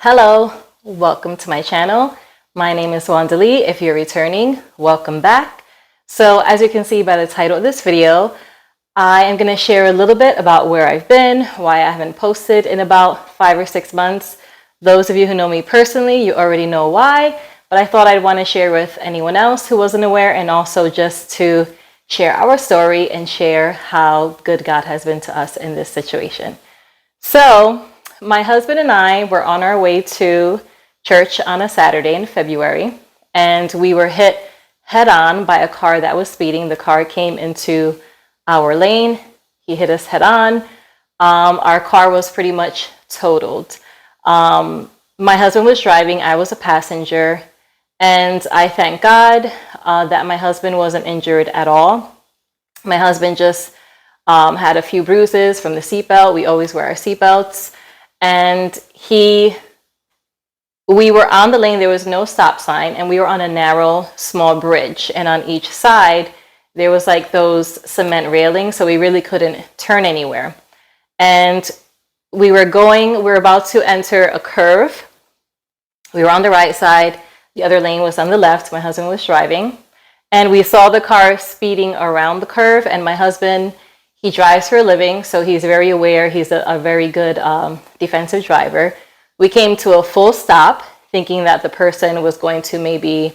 Hello, welcome to my channel. My name is Wandalee. If you're returning, welcome back. So as you can see by the title of this video, I am going to share a little bit about where I've been, why I haven't posted in about 5 or 6 months. Those of you who know me personally, you already know why, but I thought I'd want to share with anyone else who wasn't aware, and also just to share our story and share how good God has been to us in this situation. So my husband and I were on our way to church on a Saturday in February, and we were hit head on by a car that was speeding. The car came into our lane. He hit us head on. Our car was pretty much totaled. My husband was driving. I was a passenger, and I thank God that my husband wasn't injured at all. My husband just had a few bruises from the seatbelt. We always wear our seatbelts. And we were on the lane, there was no stop sign, and we were on a narrow, small bridge. And on each side, there was like those cement railings, so we really couldn't turn anywhere. And we were about to enter a curve. We were on the right side, the other lane was on the left, my husband was driving. And we saw the car speeding around the curve, and my husband, he drives for a living, so he's very aware. He's a very good defensive driver. We came to a full stop, thinking that the person was going to maybe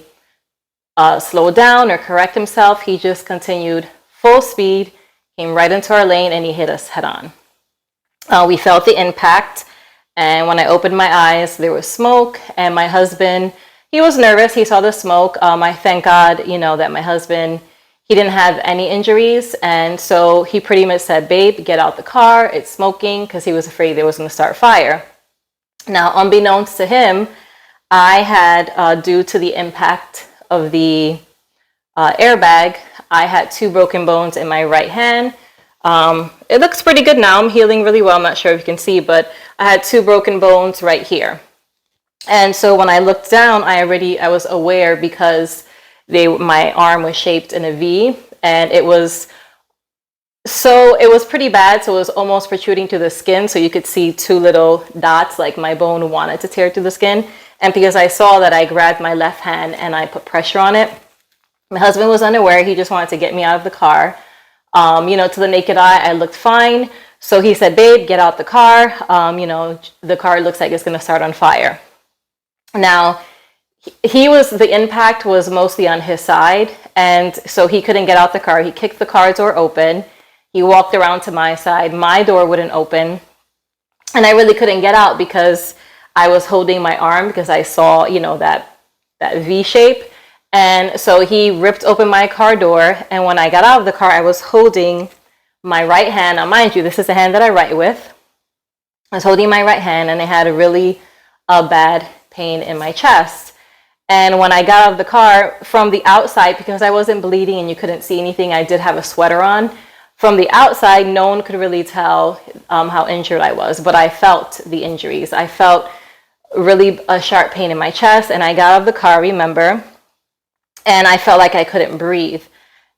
slow down or correct himself. He just continued full speed, came right into our lane, and he hit us head on. We felt the impact, and when I opened my eyes, there was smoke, and my husband, he was nervous. He saw the smoke. I thank God, that my husband, he didn't have any injuries, and so he pretty much said, "Babe, get out the car, it's smoking," because he was afraid there was going to start fire. Now, unbeknownst to him, I had, due to the impact of the airbag, I had 2 broken bones in my right hand. It looks pretty good now. I'm healing really well. I'm not sure if you can see, but I had 2 broken bones right here. And so when I looked down, I was aware, because my arm was shaped in a V, and it was pretty bad. So it was almost protruding to the skin. So you could see 2 little dots, like my bone wanted to tear through the skin. And because I saw that, I grabbed my left hand and I put pressure on it. My husband was unaware. He just wanted to get me out of the car. To the naked eye, I looked fine. So he said, "Babe, get out the car. The car looks like it's going to start on fire." Now, the impact was mostly on his side, and so he couldn't get out the car. He kicked the car door open. He walked around to my side. My door wouldn't open, and I really couldn't get out because I was holding my arm, because I saw, that V shape. And so he ripped open my car door, and when I got out of the car, I was holding my right hand. Now, mind you, this is the hand that I write with. I was holding my right hand, and I had a really bad pain in my chest. And when I got out of the car, from the outside, because I wasn't bleeding and you couldn't see anything, I did have a sweater on. From the outside, no one could really tell how injured I was, but I felt the injuries. I felt really a sharp pain in my chest, and I got out of the car, remember, and I felt like I couldn't breathe.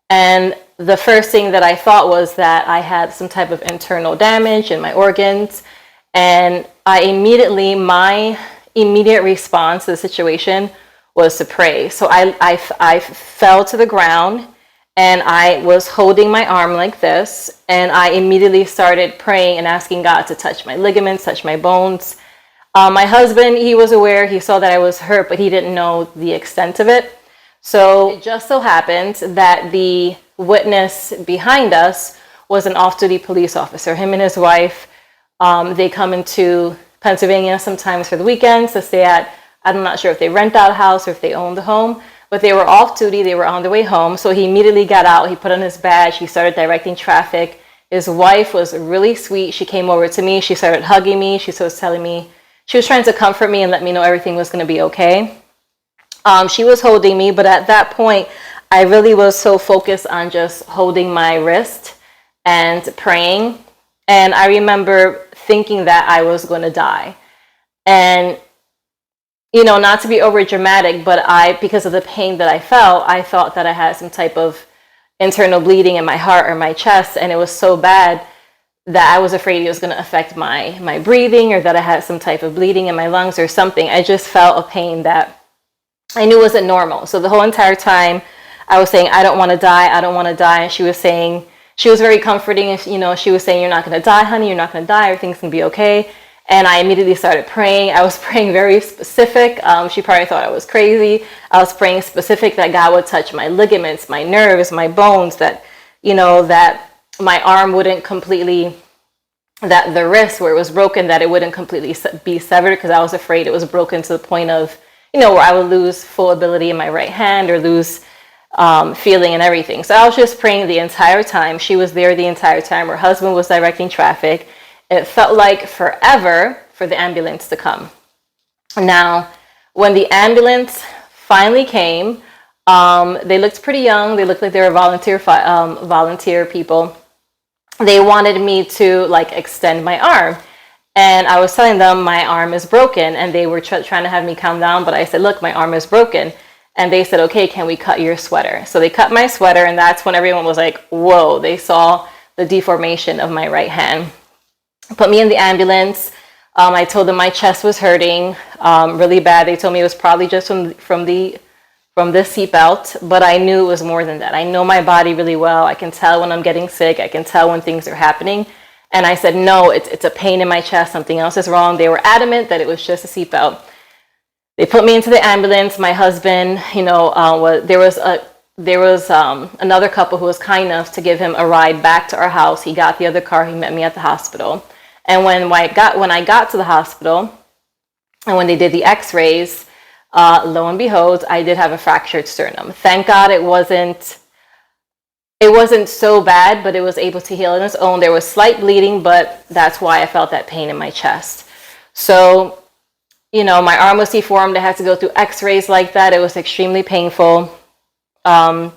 And the first thing that I thought was that I had some type of internal damage in my organs. And my immediate response to the situation was to pray. So I fell to the ground, and I was holding my arm like this, and I immediately started praying and asking God to touch my ligaments, touch my bones. My husband, he was aware. He saw that I was hurt, but he didn't know the extent of it. So it just so happened that the witness behind us was an off-duty police officer. Him and his wife, they come into Pennsylvania sometimes for the weekends to stay at, I'm not sure if they rent out a house or if they own the home, but they were off duty. They were on their way home. So he immediately got out. He put on his badge. He started directing traffic. His wife was really sweet. She came over to me. She started hugging me. She was telling me, she was trying to comfort me and let me know everything was going to be okay. She was holding me, but at that point, I really was so focused on just holding my wrist and praying. And I remember thinking that I was going to die. And not to be over dramatic, but because of the pain that I felt, I thought that I had some type of internal bleeding in my heart or my chest, and it was so bad that I was afraid it was going to affect my breathing, or that I had some type of bleeding in my lungs or something. I just felt a pain that I knew wasn't normal. So the whole entire time I was saying, I don't want to die, I don't want to die. And she was saying, she was very comforting. And, she was saying, you're not going to die, honey, you're not going to die, everything's going to be okay. And I immediately started praying. I was praying very specific. She probably thought I was crazy. I was praying specific that God would touch my ligaments, my nerves, my bones, that, that my arm wouldn't completely, that the wrist where it was broken, that it wouldn't completely be severed, because I was afraid it was broken to the point of, where I would lose full ability in my right hand, or lose feeling and everything. So I was just praying the entire time. She was there the entire time. Her husband was directing traffic. It felt like forever for the ambulance to come. Now, when the ambulance finally came, they looked pretty young. They looked like they were volunteer people. They wanted me to extend my arm. And I was telling them my arm is broken, and they were trying to have me calm down. But I said, look, my arm is broken. And they said, okay, can we cut your sweater? So they cut my sweater, and that's when everyone was like, whoa, they saw the deformation of my right hand. Put me in the ambulance. I told them my chest was hurting really bad. They told me it was probably just from the seatbelt, but I knew it was more than that. I know my body really well. I can tell when I'm getting sick. I can tell when things are happening. And I said, no, it's a pain in my chest. Something else is wrong. They were adamant that it was just a seatbelt. They put me into the ambulance. My husband, there was another couple who was kind enough to give him a ride back to our house. He got the other car. He met me at the hospital. And when I got to the hospital, and when they did the x-rays, lo and behold, I did have a fractured sternum. Thank God it wasn't so bad, but it was able to heal on its own. There was slight bleeding, but that's why I felt that pain in my chest. So, my arm was deformed. I had to go through x-rays like that. It was extremely painful. But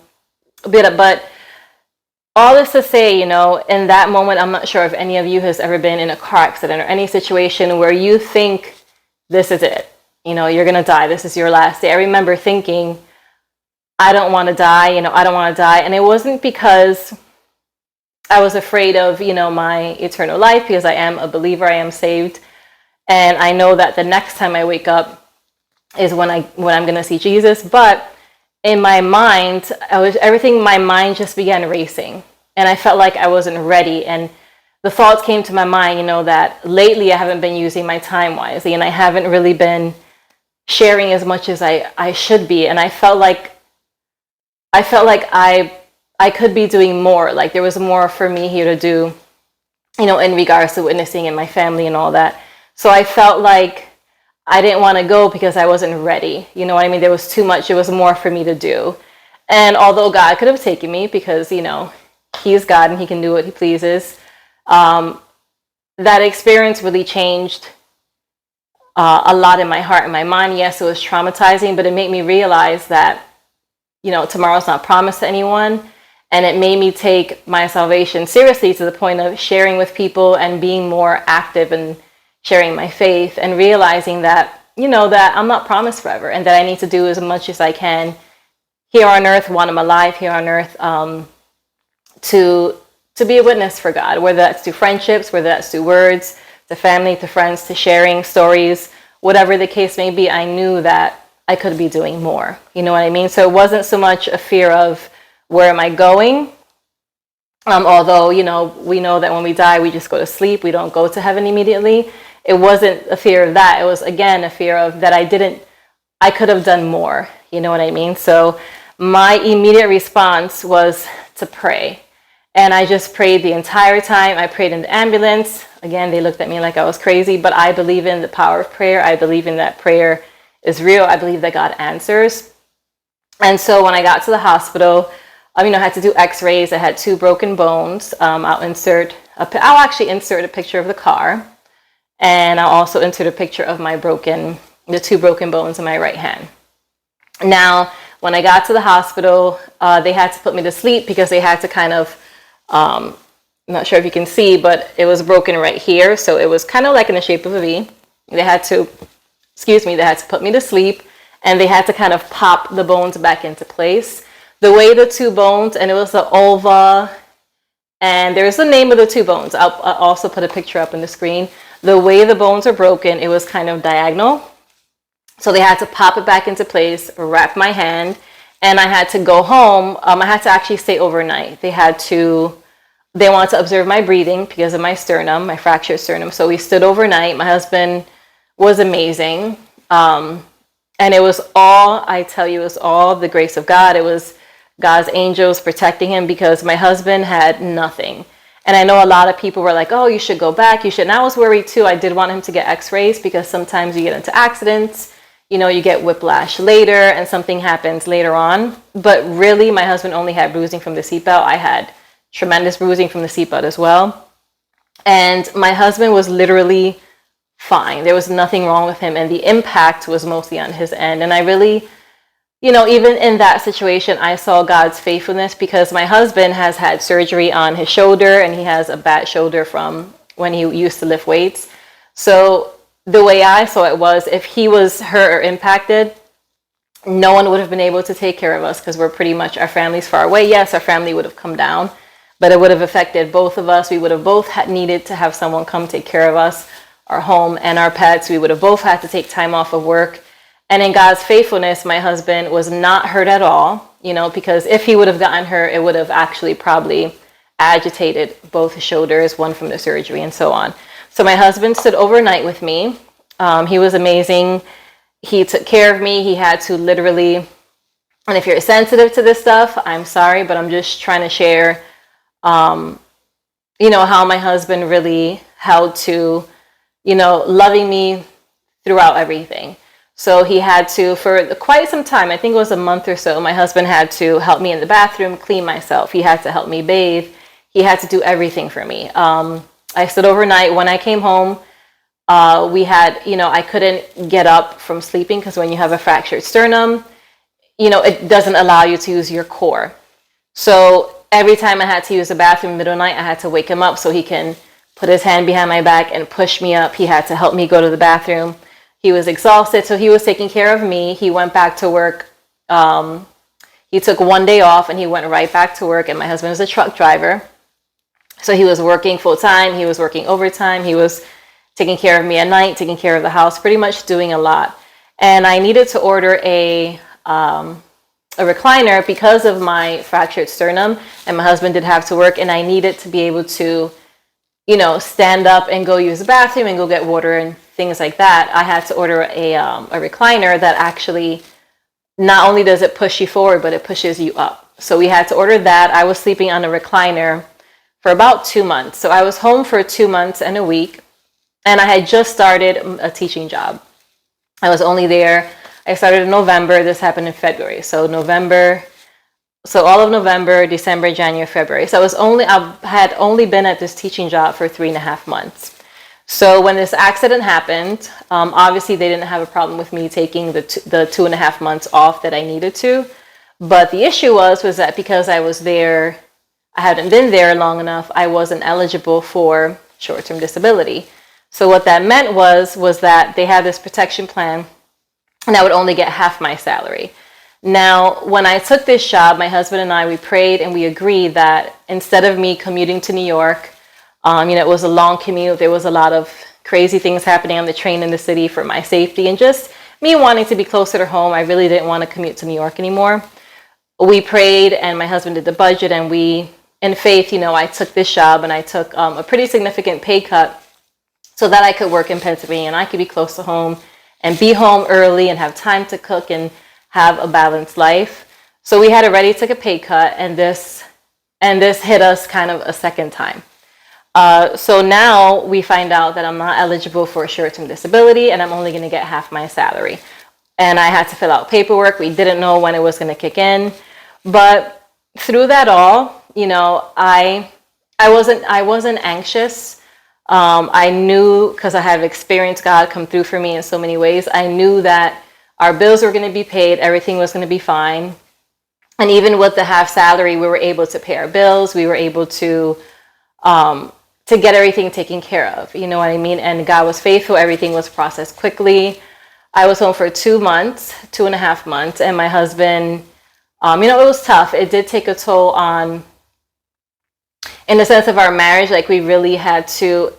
all this to say, in that moment, I'm not sure if any of you has ever been in a car accident or any situation where you think this is it. You're going to die. This is your last day. I remember thinking, I don't want to die. I don't want to die. And it wasn't because I was afraid of, my eternal life, because I am a believer. I am saved. And I know that the next time I wake up is when I'm going to see Jesus. But in my mind, my mind just began racing, and I felt like I wasn't ready. And the thoughts came to my mind, that lately I haven't been using my time wisely, and I haven't really been sharing as much as I should be. And I felt like I could be doing more. Like there was more for me here to do, in regards to witnessing in my family and all that. So I felt like I didn't want to go because I wasn't ready. You know what I mean? There was too much. It was more for me to do. And although God could have taken me because, He's God and He can do what He pleases, that experience really changed a lot in my heart and my mind. Yes, it was traumatizing, but it made me realize that, tomorrow's not promised to anyone. And it made me take my salvation seriously to the point of sharing with people and being more active and sharing my faith, and realizing that, that I'm not promised forever, and that I need to do as much as I can here on earth while I'm alive here on earth, to be a witness for God, whether that's through friendships, whether that's through words, to family, to friends, to sharing stories, whatever the case may be. I knew that I could be doing more. You know what I mean? So it wasn't so much a fear of where am I going? Although, we know that when we die, we just go to sleep. We don't go to heaven immediately. It wasn't a fear of that. It was, again, a fear of that I could have done more. You know what I mean? So my immediate response was to pray. And I just prayed the entire time. I prayed in the ambulance. Again, they looked at me like I was crazy, but I believe in the power of prayer. I believe in that prayer is real. I believe that God answers. And so when I got to the hospital, I had to do x-rays. I had 2 broken bones. I'll actually insert a picture of the car. And I'll also insert a picture of the 2 broken bones in my right hand. Now, when I got to the hospital, they had to put me to sleep because they had to kind of, I'm not sure if you can see, but it was broken right here. So it was kind of like in the shape of a V. They had to put me to sleep, and they had to kind of pop the bones back into place. The way the 2 bones, and it was the ulva And there's the name of the two bones. I'll also put a picture up on the screen. The way the bones are broken, it was kind of diagonal. So they had to pop it back into place, wrap my hand, and I had to go home. I had to actually stay overnight. They wanted to observe my breathing because of my sternum, my fractured sternum. So we stood overnight. My husband was amazing. And it was all, I tell you, it was all the grace of God. It was God's angels protecting him because my husband had nothing. And I know a lot of people were like, oh, you should go back. You should. And I was worried too. I did want him to get x-rays because sometimes you get into accidents, you get whiplash later and something happens later on. But really, my husband only had bruising from the seatbelt. I had tremendous bruising from the seatbelt as well. And my husband was literally fine. There was nothing wrong with him. And the impact was mostly on his end. And I really, even in that situation, I saw God's faithfulness because my husband has had surgery on his shoulder and he has a bad shoulder from when he used to lift weights. So the way I saw it was if he was hurt or impacted, no one would have been able to take care of us because we're pretty much, our family's far away. Yes, our family would have come down, but it would have affected both of us. We would have both needed to have someone come take care of us, our home and our pets. We would have both had to take time off of work. And in God's faithfulness, my husband was not hurt at all, because if he would have gotten hurt, it would have actually probably agitated both his shoulders, one from the surgery and so on. So my husband stood overnight with me. He was amazing. He took care of me. He had to literally, and if you're sensitive to this stuff, I'm sorry, but I'm just trying to share, how my husband really held to, loving me throughout everything. So he had to, for quite some time, I think it was a month or so, my husband had to help me in the bathroom, clean myself. He had to help me bathe. He had to do everything for me. I stood overnight. When I came home, we had, I couldn't get up from sleeping because when you have a fractured sternum, it doesn't allow you to use your core. So every time I had to use the bathroom in the middle of the night, I had to wake him up so he can put his hand behind my back and push me up. He had to help me go to the bathroom. He was exhausted, so he was taking care of me. He went back to work. He took one day off and he went right back to work. And my husband was a truck driver. So he was working full time. He was working overtime. He was taking care of me at night, taking care of the house, pretty much doing a lot. And I needed to order a recliner because of my fractured sternum. And my husband did have to work and I needed to be able to, stand up and go use the bathroom and go get water and things like that. I had to order a recliner that actually not only does it push you forward, but it pushes you up. So we had to order that. I was sleeping on a recliner for about 2 months. So I was home for 2 months and a week, and I had just started a teaching job. I was only there. I started in November. This happened in February. So all of November, December, January, February. So I had only been at this teaching job for 3.5 months. So when this accident happened, obviously they didn't have a problem with me taking the 2.5 months off that I needed to. But the issue was that because I was there, I hadn't been there long enough, I wasn't eligible for short-term disability. So what that meant was that they had this protection plan and I would only get half my salary. Now, when I took this job, my husband and I, we prayed and we agreed that instead of me commuting to New York, it was a long commute. There was a lot of crazy things happening on the train in the city for my safety and just me wanting to be closer to home. I really didn't want to commute to New York anymore. We prayed and my husband did the budget and we, in faith, I took this job and I took a pretty significant pay cut so that I could work in Pennsylvania and I could be close to home and be home early and have time to cook and have a balanced life. So we had already took a pay cut and this hit us kind of a second time. So now we find out that I'm not eligible for a short-term disability and I'm only going to get half my salary. And I had to fill out paperwork. We didn't know when it was going to kick in. But through that all, I wasn't anxious. I knew, because I have experienced God come through for me in so many ways, I knew that our bills were going to be paid, everything was going to be fine. And even with the half salary, we were able to pay our bills. We were able to get everything taken care of, you know what I mean? And God was faithful. Everything was processed quickly. I was home for 2 months, 2.5 months. And my husband, it was tough. It did take a toll on in the sense of our marriage, like we really had to,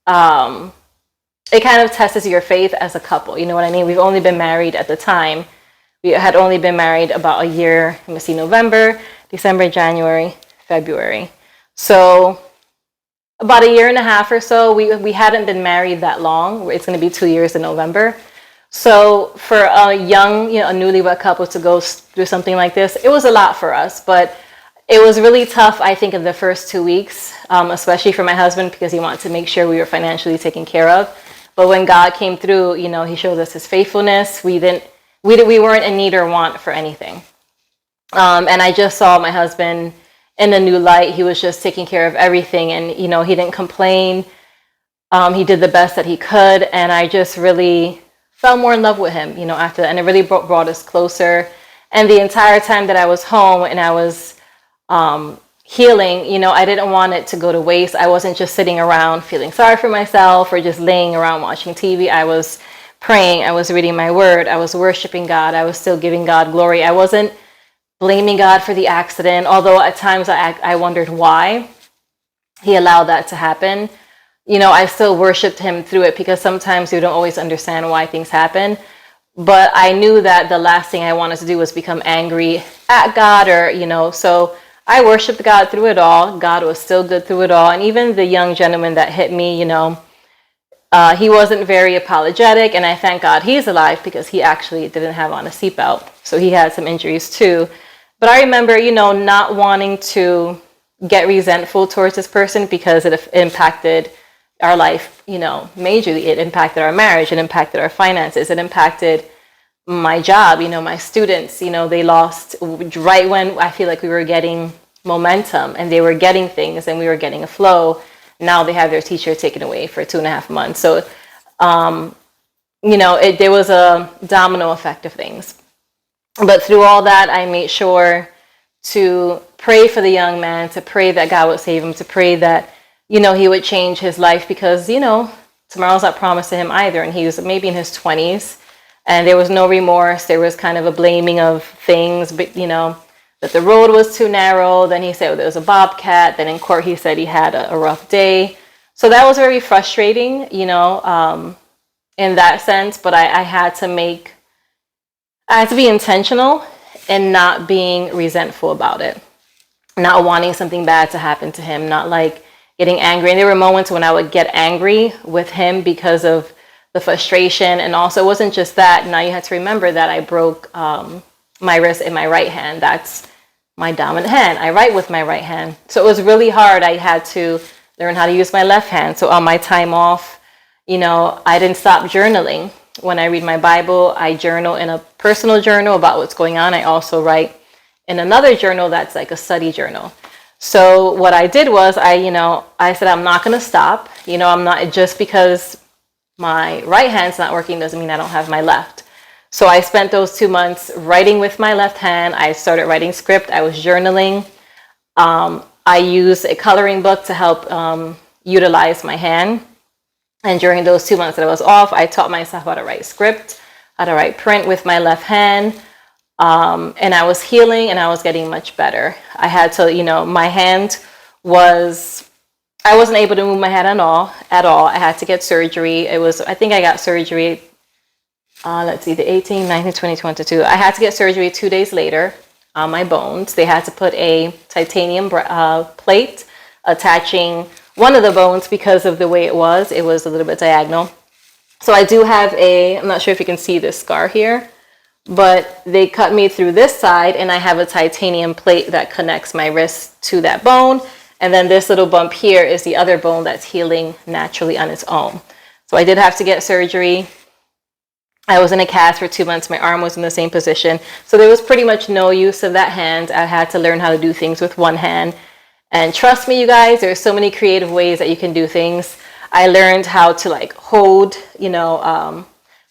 it kind of tests your faith as a couple. You know what I mean? We've only been married at the time. We had only been married about a year. Let me see, November, December, January, February. So about a year and a half or so. We hadn't been married that long. It's going to be 2 years in November. So for a young, a newlywed couple to go through something like this, it was a lot for us. But it was really tough, I think, in the first 2 weeks, especially for my husband, because he wanted to make sure we were financially taken care of. But when God came through, he showed us his faithfulness. We weren't in need or want for anything. And I just saw my husband in a new light. He was just taking care of everything, and he didn't complain. He did the best that he could, and I just really fell more in love with him, after that, and it really brought us closer. And the entire time that I was home and I was healing, I didn't want it to go to waste. I wasn't just sitting around feeling sorry for myself or just laying around watching TV. I was praying, I was reading my word, I was worshiping God, I was still giving God glory. I wasn't blaming God for the accident, although at times I wondered why he allowed that to happen. I still worshiped him through it, because sometimes you don't always understand why things happen. But I knew that the last thing I wanted to do was become angry at God, or, so I worshiped God through it all. God was still good through it all. And even the young gentleman that hit me, he wasn't very apologetic, and I thank God he's alive, because he actually didn't have on a seatbelt. So he had some injuries too. But I remember, not wanting to get resentful towards this person, because it impacted our life, majorly. It impacted our marriage, it impacted our finances, it impacted my job, my students, they lost right when I feel like we were getting momentum and they were getting things and we were getting a flow. Now they have their teacher taken away for 2.5 months. So, there was a domino effect of things. But through all that, I made sure to pray for the young man, to pray that God would save him, to pray that, he would change his life, because, tomorrow's not promised to him either. And he was maybe in his 20s, and there was no remorse. There was kind of a blaming of things, but, that the road was too narrow. Then he said there was a bobcat. Then in court, he said he had a rough day. So that was very frustrating, in that sense. But I had to be intentional and not being resentful about it, not wanting something bad to happen to him, not like getting angry. And there were moments when I would get angry with him because of the frustration. And also, it wasn't just that. Now you have to remember that I broke my wrist in my right hand. That's my dominant hand. I write with my right hand. So it was really hard. I had to learn how to use my left hand. So on my time off, I didn't stop journaling. When I read my Bible, I journal in a personal journal about what's going on. I also write in another journal that's like a study journal. So what I did was I said, I'm not going to stop. I'm not, just because my right hand's not working doesn't mean I don't have my left. So I spent those 2 months writing with my left hand. I started writing script. I was journaling. I used a coloring book to help utilize my hand. And during those 2 months that I was off, I taught myself how to write script, how to write print with my left hand. And I was healing, and I was getting much better. I had to, my hand I wasn't able to move my hand at all. I had to get surgery. I think I got surgery, the 18, 19, 20, 22. I had to get surgery 2 days later on my bones. They had to put a titanium plate attaching one of the bones, because of the way it was a little bit diagonal. So I do have I'm not sure if you can see this scar here, but they cut me through this side, and I have a titanium plate that connects my wrist to that bone. And then this little bump here is the other bone that's healing naturally on its own. So I did have to get surgery. I was in a cast for 2 months. My arm was in the same position. So there was pretty much no use of that hand. I had to learn how to do things with one hand. And trust me, you guys, there's so many creative ways that you can do things. I learned how to hold,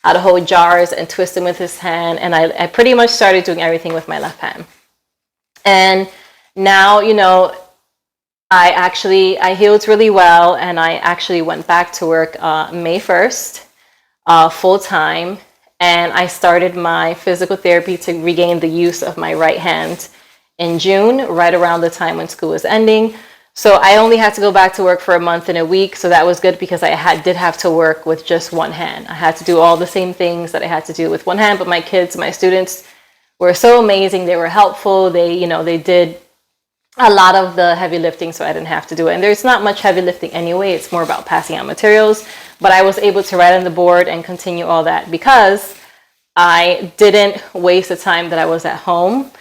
how to hold jars and twist them with this hand. And I pretty much started doing everything with my left hand. And now, I healed really well, and I actually went back to work May 1st, full time. And I started my physical therapy to regain the use of my right hand in June, right around the time when school was ending. So I only had to go back to work for a month and a week. So that was good because did have to work with just one hand. I had to do all the same things that I had to do with one hand, but my kids, my students were so amazing. They were helpful. They did a lot of the heavy lifting, so I didn't have to do it. And there's not much heavy lifting anyway. It's more about passing out materials. But I was able to write on the board and continue all that because I didn't waste the time that I was at home.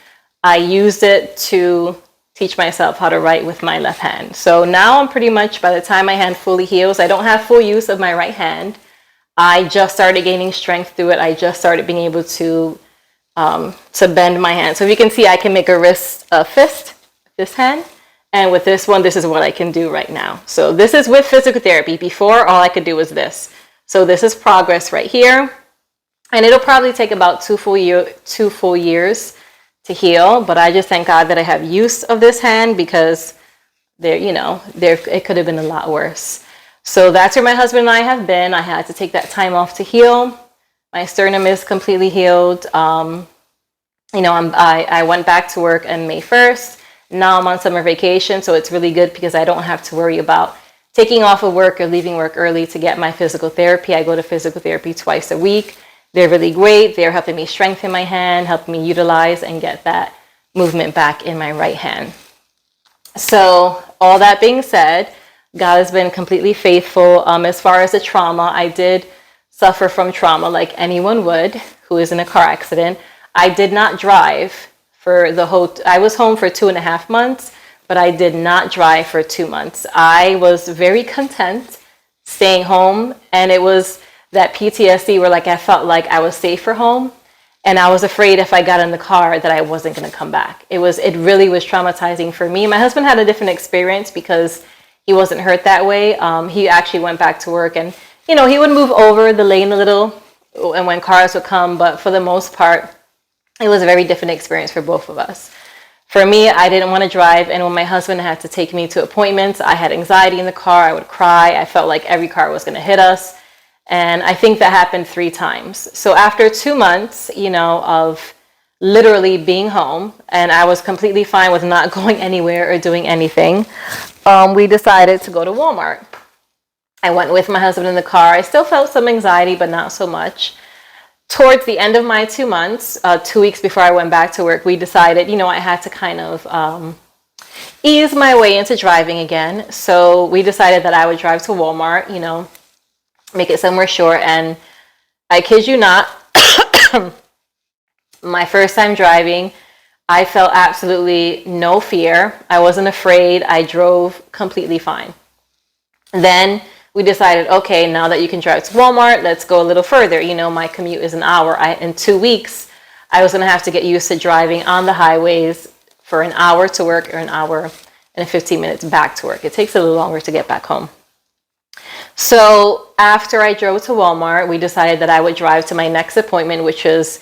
I used it to teach myself how to write with my left hand. So now I'm pretty much, by the time my hand fully heals, I don't have full use of my right hand. I just started gaining strength through it. I just started being able to bend my hand. So if you can see, I can make a fist, this hand. And with this one, this is what I can do right now. So this is with physical therapy. Before, all I could do was this. So this is progress right here. And it'll probably take about 2 full years to heal. But I just thank God that I have use of this hand because it could have been a lot worse. So that's where my husband and I have been. I had to take that time off to heal. My sternum is completely healed. I went back to work on May 1st. Now I'm on summer vacation, so it's really good because I don't have to worry about taking off of work or leaving work early to get my physical therapy. I go to physical therapy twice a week. They're really great. They're helping me strengthen my hand, helping me utilize and get that movement back in my right hand. So all that being said, God has been completely faithful. As far as the trauma, I did suffer from trauma like anyone would who is in a car accident. I did not drive for I was home for 2.5 months, but I did not drive for 2 months. I was very content staying home, and it was that PTSD where I felt like I was safer home, and I was afraid if I got in the car that I wasn't going to come back. It really was traumatizing for me. My husband had a different experience because he wasn't hurt that way. He actually went back to work, and he would move over the lane a little, and when cars would come, but for the most part, it was a very different experience for both of us. For me, I didn't want to drive, and when my husband had to take me to appointments, I had anxiety in the car. I would cry. I felt like every car was going to hit us, and I think that happened 3 times. So after 2 months, of literally being home, and I was completely fine with not going anywhere or doing anything, we decided to go to Walmart. I went with my husband in the car. I still felt some anxiety, but not so much. Towards the end of my 2 months, 2 weeks before I went back to work, we decided, I had to kind of ease my way into driving again. So we decided that I would drive to Walmart, make it somewhere short. And I kid you not, my first time driving, I felt absolutely no fear. I wasn't afraid. I drove completely fine. Then we decided, okay, now that you can drive to Walmart, let's go a little further. My commute is an hour. In 2 weeks, I was going to have to get used to driving on the highways for an hour to work or an hour and 15 minutes back to work. It takes a little longer to get back home. So after I drove to Walmart, we decided that I would drive to my next appointment, which was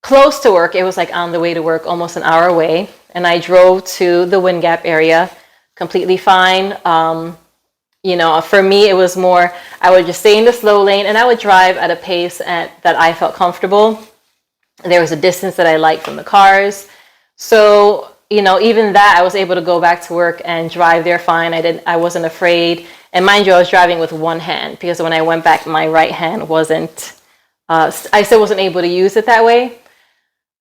close to work. It was on the way to work, almost an hour away. And I drove to the Wind Gap area completely fine. For me, it was more, I would just stay in the slow lane and I would drive at a pace that I felt comfortable. There was a distance that I liked from the cars. So, even that, I was able to go back to work and drive there fine. I wasn't afraid. And mind you, I was driving with one hand because when I went back, my right hand I still wasn't able to use it that way.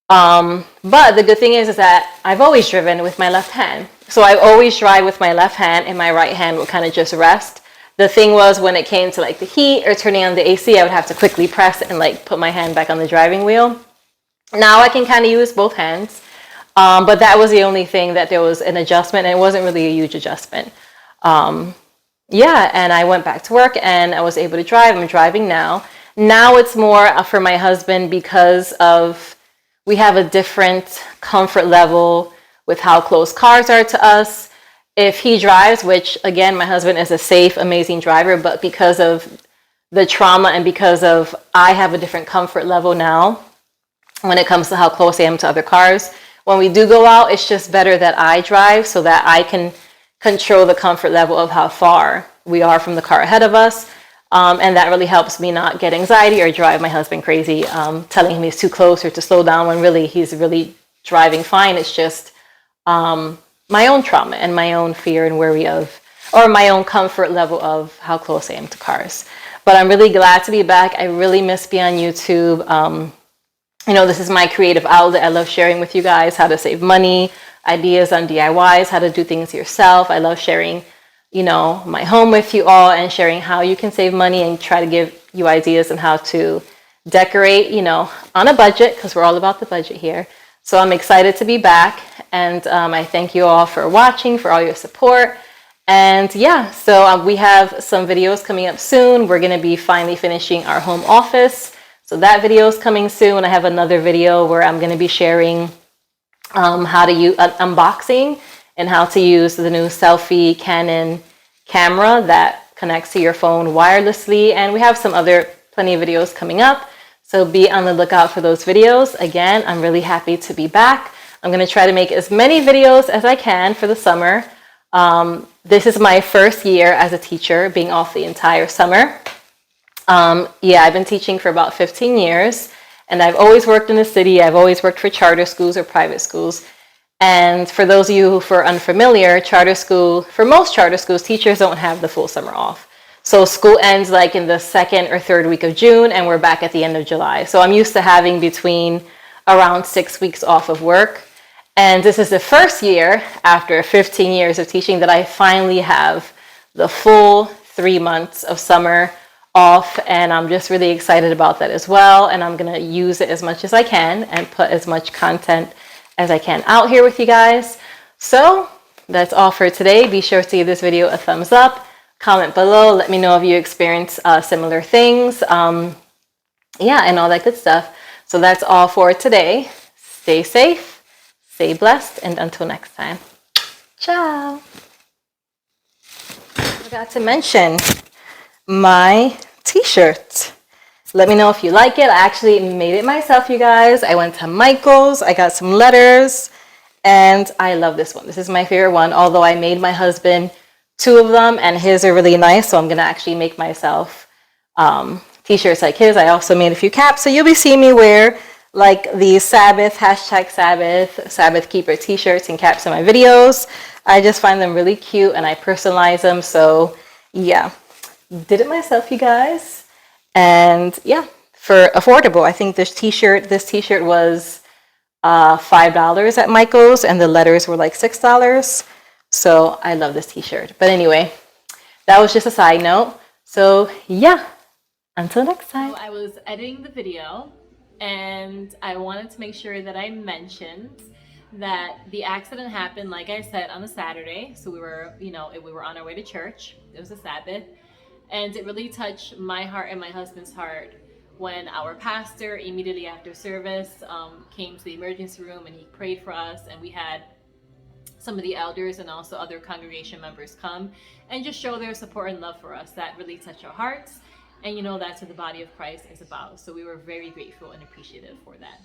But the good thing is that I've always driven with my left hand. So I always drive with my left hand and my right hand would kind of just rest. The thing was when it came to the heat or turning on the AC, I would have to quickly press and put my hand back on the driving wheel. Now I can kind of use both hands. But that was the only thing that there was an adjustment, and it wasn't really a huge adjustment. And I went back to work and I was able to drive. I'm driving now. Now it's more for my husband because we have a different comfort level with how close cars are to us. If he drives, which again, my husband is a safe, amazing driver, but because of the trauma and because of I have a different comfort level now when it comes to how close I am to other cars. When we do go out, it's just better that I drive so that I can control the comfort level of how far we are from the car ahead of us. And that really helps me not get anxiety or drive my husband crazy, telling him he's too close or to slow down when really he's really driving fine. It's just my own trauma and my own fear and worry of, or my own comfort level of how close I am to cars. But I'm really glad to be back. I really miss being on YouTube. This is my creative outlet. I love sharing with you guys how to save money, ideas on DIYs, how to do things yourself. I love sharing, my home with you all and sharing how you can save money and try to give you ideas on how to decorate, on a budget, because we're all about the budget here. So I'm excited to be back, and I thank you all for watching, for all your support. And yeah, so we have some videos coming up soon. We're going to be finally finishing our home office. So that video is coming soon. I have another video where I'm going to be sharing how to use unboxing and how to use the new selfie Canon camera that connects to your phone wirelessly. And we have some other plenty of videos coming up. So be on the lookout for those videos. Again, I'm really happy to be back. I'm going to try to make as many videos as I can for the summer. This is my first year as a teacher, being off the entire summer. I've been teaching for about 15 years, and I've always worked in the city. I've always worked for charter schools or private schools. And for those of you who are unfamiliar, for most charter schools, teachers don't have the full summer off. So school ends like in the second or third week of June, and we're back at the end of July. So I'm used to having between around 6 weeks off of work. And this is the first year after 15 years of teaching that I finally have the full 3 months of summer off. And I'm just really excited about that as well. And I'm going to use it as much as I can and put as much content as I can out here with you guys. So that's all for today. Be sure to give this video a thumbs up. Comment below. Let me know if you experience similar things. And all that good stuff. So that's all for today. Stay safe, stay blessed, and until next time. Ciao. Forgot to mention my t-shirt. Let me know if you like it. I actually made it myself, you guys. I went to Michael's. I got some letters, and I love this one. This is my favorite one, although I made my husband 2 of them, and his are really nice, so I'm going to actually make myself t-shirts like his. I also made a few caps, so you'll be seeing me wear like the Sabbath, Sabbath Keeper t-shirts and caps in my videos. I just find them really cute, and I personalize them, so yeah. Did it myself, you guys. And yeah, for affordable. I think this t-shirt was $5 at Michael's, and the letters were like $6. So I love this t-shirt. But anyway, that was just a side note. So yeah, until next time. So I was editing the video, and I wanted to make sure that I mentioned that the accident happened, like I said, on a Saturday. So we were on our way to church. It was a Sabbath. And it really touched my heart and my husband's heart when our pastor, immediately after service, came to the emergency room and he prayed for us, and we had some of the elders and also other congregation members come and just show their support and love for us. That really touched our hearts, and that's what the body of Christ is about. So we were very grateful and appreciative for that.